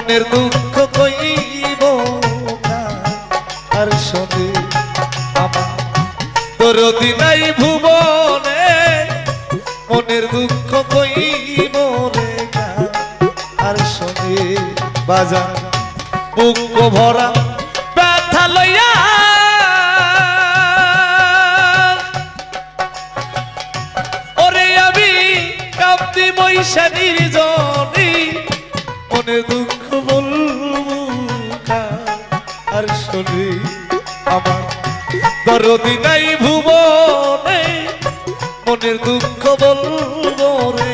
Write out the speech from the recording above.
মনের দুঃখ কইব আর শোনে আমার দরদি নাই ভুবনে মনের দুঃখ কইব রে আর শোনে বাজার বুক ভরা ব্যথা লইয়া ওরে আমি কাঁদি বৈশা নির্জনী মনের দুঃখ বলবো আর শোনে আমার দরদি নাই ভুবনে মনের দুঃখ বলবো রে